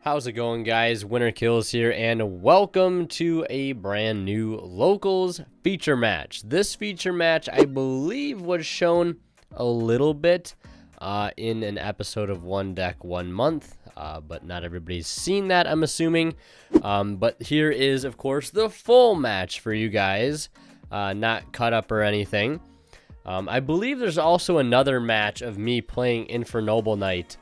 How's it going, guys? Winner Kills here, and welcome to a brand new Locals feature match. This feature match, I believe, was shown a little bit in an episode of One Deck, 1 Month, but not everybody's seen that, I'm assuming. But here is, of course, the full match for you guys, not cut up or anything. I believe there's also another match of me playing Infernoble Knight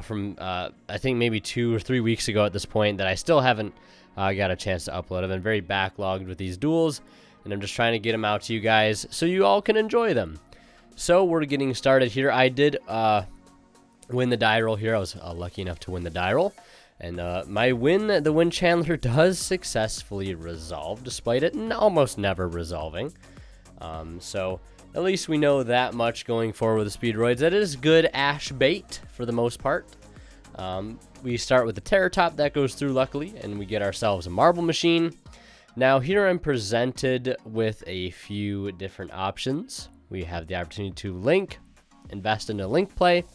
from I think maybe 2 or 3 weeks ago at this point that I still haven't got a chance to upload. I've been very backlogged with these duels, and I'm just trying to get them out to you guys so you all can enjoy them. So we're getting started here. I did win the die roll here. I was lucky enough to win the die roll, and my win, the win chandler, does successfully resolve despite it almost never resolving. So at least we know that much going forward with the Speedroids. That is good ash bait for the most part. We start with the Terror Top that goes through, luckily, and we get ourselves a Marble Machine. Now here I'm presented with a few different options. We have the opportunity to link, invest in a link play,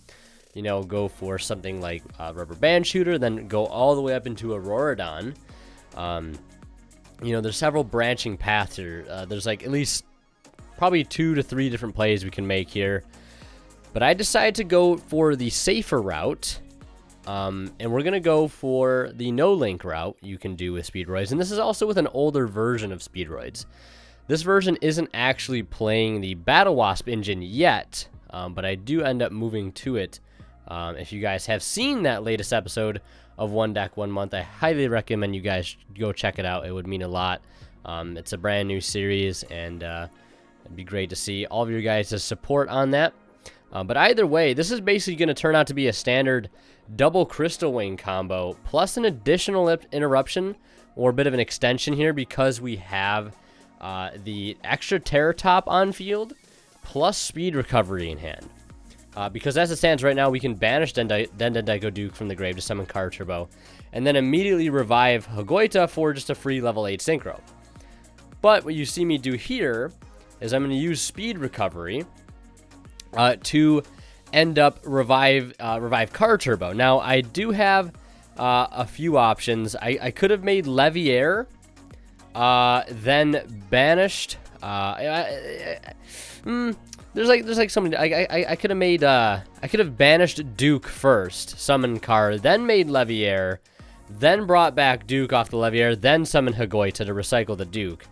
you know, go for something like Rubber Band Shooter, then go all the way up into Auroradon. You know, there's several branching paths here. There's like at least probably 2 to 3 different plays we can make here, but I decided to go for the safer route, and we're gonna go for the no link route you can do with Speedroids. And this is also with an older version of Speedroids. This version isn't actually playing the Battle Wasp engine yet, but I do end up moving to it. If you guys have seen that latest episode of One Deck, 1 Month, I highly recommend you guys go check it out. It would mean a lot. It's a brand new series, and it'd be great to see all of your guys' support on that. But either way, this is basically going to turn out to be a standard double Crystal Wing combo, plus an additional interruption, or a bit of an extension here, because we have the extra Terror Top on field, plus Speed Recovery in hand. Because as it stands right now, we can banish Dendendiko Duke from the grave to summon Car Turbo, and then immediately revive Hagoita for just a free level 8 Synchro. But what you see me do here is I'm going to use Speed Recovery to end up revive Car Turbo. Now, I do have a few options. I could have made Leviair, then banished. There's like something. I could have made. I could have banished Duke first, summoned Car, then made Leviair, then brought back Duke off the Leviair, then summoned Hagoita to recycle the Duke.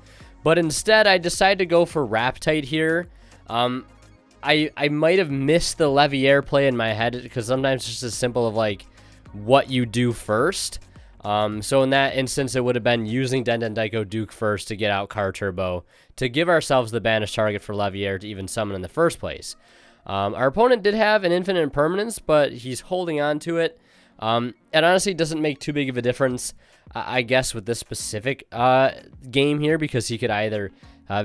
But instead, I decided to go for Raptite here. I might have missed the Leviair play in my head, because sometimes it's just as simple of like what you do first. So in that instance, it would have been using Dendendiko Duke first to get out Car Turbo, to give ourselves the banished target for Leviair to even summon in the first place. Our opponent did have an infinite impermanence, but he's holding on to it. It honestly doesn't make too big of a difference, I guess, with this specific game here, because he could either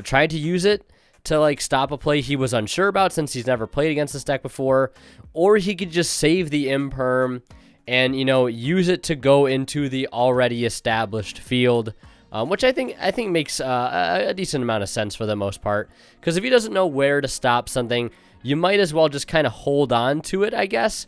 try to use it to like stop a play he was unsure about, since he's never played against this deck before, or he could just save the imperm and, you know, use it to go into the already established field, which I think makes a decent amount of sense for the most part, because if he doesn't know where to stop something, you might as well just kind of hold on to it, I guess.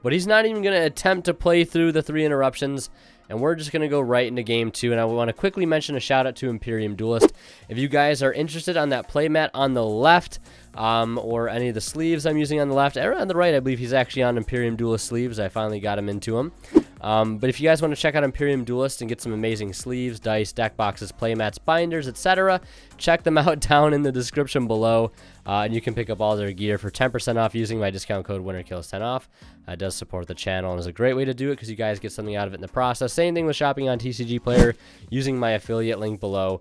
But he's not even going to attempt to play through the 3 interruptions, and we're just going to go right into game 2. And I want to quickly mention a shout out to Imperium Duelist. If you guys are interested on that playmat on the left, or any of the sleeves I'm using on the left, or on the right, I believe he's actually on Imperium Duelist sleeves. I finally got him into them. But if you guys want to check out Imperium Duelist and get some amazing sleeves, dice, deck boxes, playmats, binders, etc., check them out down in the description below. And you can pick up all their gear for 10% off using my discount code WinnerKills10off. It does support the channel and is a great way to do it, because you guys get something out of it in the process. Same thing with shopping on TCG Player using my affiliate link below.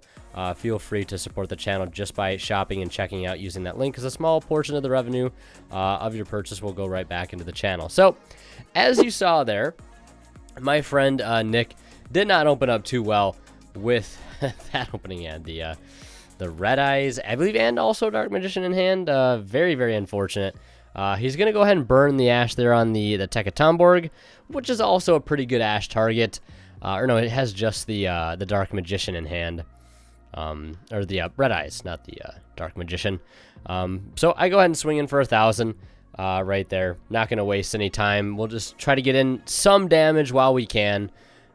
Feel free to support the channel just by shopping and checking out using that link, because a small portion of the revenue of your purchase will go right back into the channel. So, as you saw there, my friend Nick did not open up too well with that opening hand. The Red Eyes, I believe, and also Dark Magician in hand. Very, very unfortunate. He's going to go ahead and burn the Ash there on the Tekatomborg, which is also a pretty good Ash target. Or no, it has just the Dark Magician in hand. Or the Red Eyes, not the Dark Magician. So I go ahead and swing in for 1,000. right there. Not going to waste any time. We'll just try to get in some damage while we can,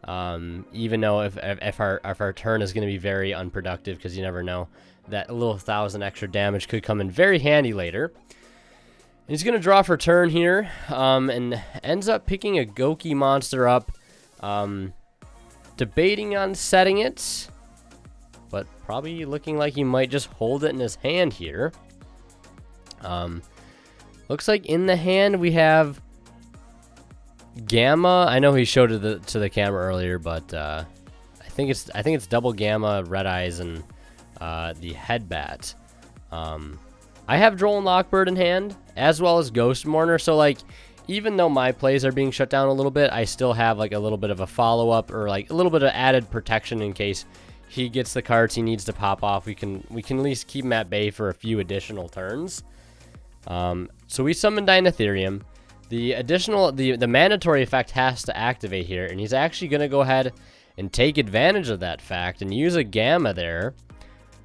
even though if our turn is going to be very unproductive, because you never know. That little 1,000 extra damage could come in very handy later. He's going to draw for turn here, and ends up picking a Gouki monster up. Debating on setting it, but probably looking like he might just hold it in his hand here. Looks like in the hand we have Gamma. I know he showed it to the camera earlier, but I think it's double Gamma, Red Eyes, and the Headbat. I have Droll and Lockbird in hand, as well as Ghost Mourner, so like, even though my plays are being shut down a little bit, I still have like a little bit of a follow-up, or like a little bit of added protection in case he gets the cards he needs to pop off. We can at least keep him at bay for a few additional turns. So we summon Dinotherium. The mandatory effect has to activate here, and he's actually going to go ahead and take advantage of that fact and use a Gamma there.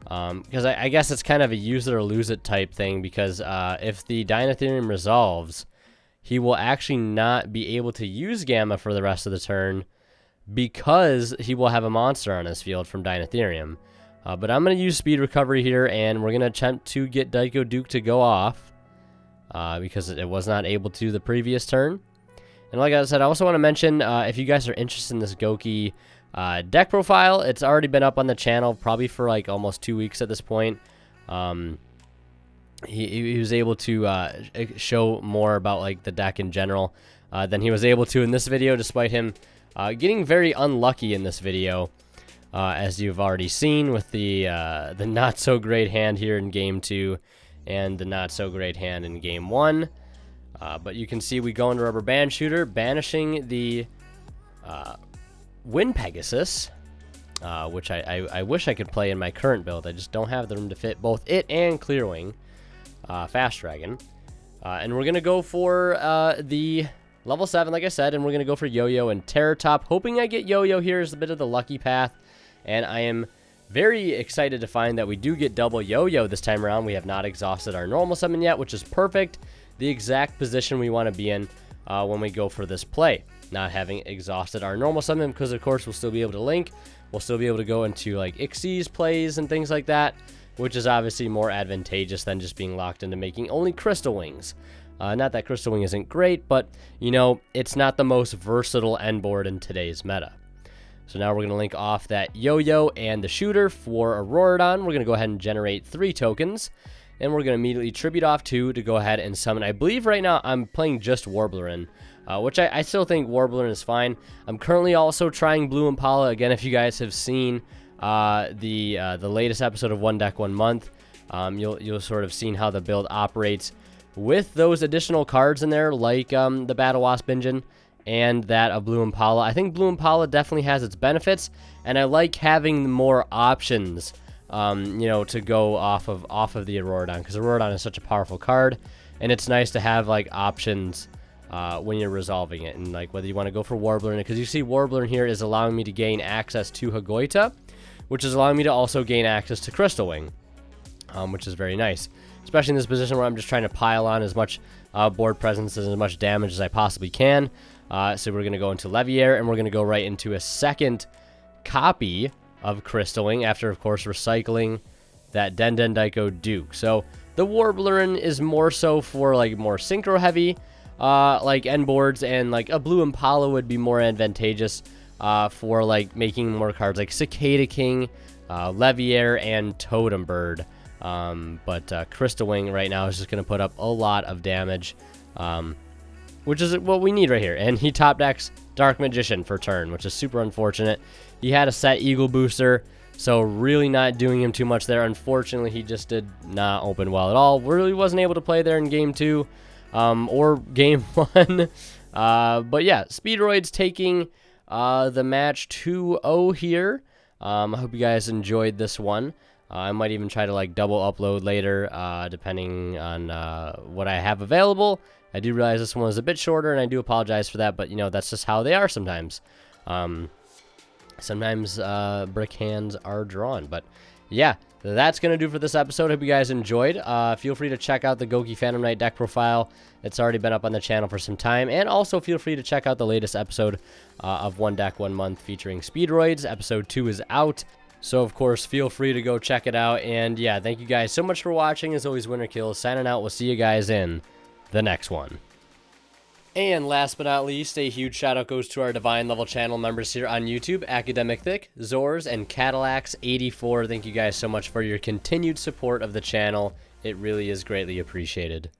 Because I guess it's kind of a use it or lose it type thing, because if the Dinotherium resolves, he will actually not be able to use Gamma for the rest of the turn, because he will have a monster on his field from Dinotherium. But I'm going to use Speed Recovery here, and we're going to attempt to get Daiko Duke to go off, because it was not able to the previous turn. And like I said, I also want to mention, if you guys are interested in this Gouki deck profile, it's already been up on the channel probably for like almost 2 weeks at this point. He was able to show more about like the deck in general than he was able to in this video, despite him getting very unlucky in this video, as you've already seen with the not so great hand here in game 2 and the not so great hand in game 1. But you can see we go into Rubber Band Shooter, banishing the Wind Pegasus, which I wish I could play in my current build. I just don't have the room to fit both it and Clearwing Fast Dragon. And we're going to go for the level 7, like I said, and we're going to go for Yo-Yo and Terror Top, hoping I get Yo-Yo here as a bit of the lucky path. And I am very excited to find that we do get double Yo-Yo this time around. We have not exhausted our normal summon yet, which is perfect. The exact position we want to be in when we go for this play. Not having exhausted our normal summon, because of course we'll still be able to link. We'll still be able to go into like Xyz plays and things like that, which is obviously more advantageous than just being locked into making only Crystal Wings. Not that Crystal Wing isn't great, but you know, it's not the most versatile end board in today's meta. So now we're going to link off that Yo-Yo and the Shooter for Auroradon. We're going to go ahead and generate 3 tokens. And we're going to immediately tribute off 2 to go ahead and summon. I believe right now I'm playing just Warblerin, which I still think Warblerin is fine. I'm currently also trying Blue Impala. Again, if you guys have seen the latest episode of One Deck, 1 Month, you'll sort of seen how the build operates with those additional cards in there, like the Battle Wasp engine and that of Blue Impala. I think Blue Impala definitely has its benefits, and I like having more options, you know, to go off of the Auroradon, because Auroradon is such a powerful card, and it's nice to have like options when you're resolving it, and like whether you want to go for Warbler, because you see Warbler here is allowing me to gain access to Hagoita, which is allowing me to also gain access to Crystal Wing, which is very nice, especially in this position where I'm just trying to pile on as much board presence and as much damage as I possibly can. So we're going to go into Leviair, and we're going to go right into a second copy of Crystal Wing, after of course recycling that Den Daiko Duke. So the Warblerin is more so for like more synchro heavy like end boards, and like a Blue Impala would be more advantageous for like making more cards like Cicada King, Leviair, and Totem Bird. But Crystal Wing right now is just going to put up a lot of damage, which is what we need right here. And he top decks Dark Magician for turn, which is super unfortunate. He had a set Eagle Booster, so really not doing him too much there. Unfortunately, he just did not open well at all. Really wasn't able to play there in game 2 or game 1. But yeah, Speedroids taking the match 2-0 here. I hope you guys enjoyed this one. I might even try to like double upload later, depending on what I have available. I do realize this one was a bit shorter, and I do apologize for that, but you know, that's just how they are sometimes. Sometimes brick hands are drawn. But yeah, that's going to do for this episode. Hope you guys enjoyed. Feel free to check out the Gouki Phantom Knight deck profile. It's already been up on the channel for some time. And also feel free to check out the latest episode of One Deck, 1 Month featuring Speedroids. Episode 2 is out. So, of course, feel free to go check it out. And, yeah, thank you guys so much for watching. As always, Winner Kills signing out. We'll see you guys in the next one. And last but not least, a huge shout out goes to our Divine Level channel members here on YouTube, Academic Thick, Zors, and Cadillacs84. Thank you guys so much for your continued support of the channel. It really is greatly appreciated.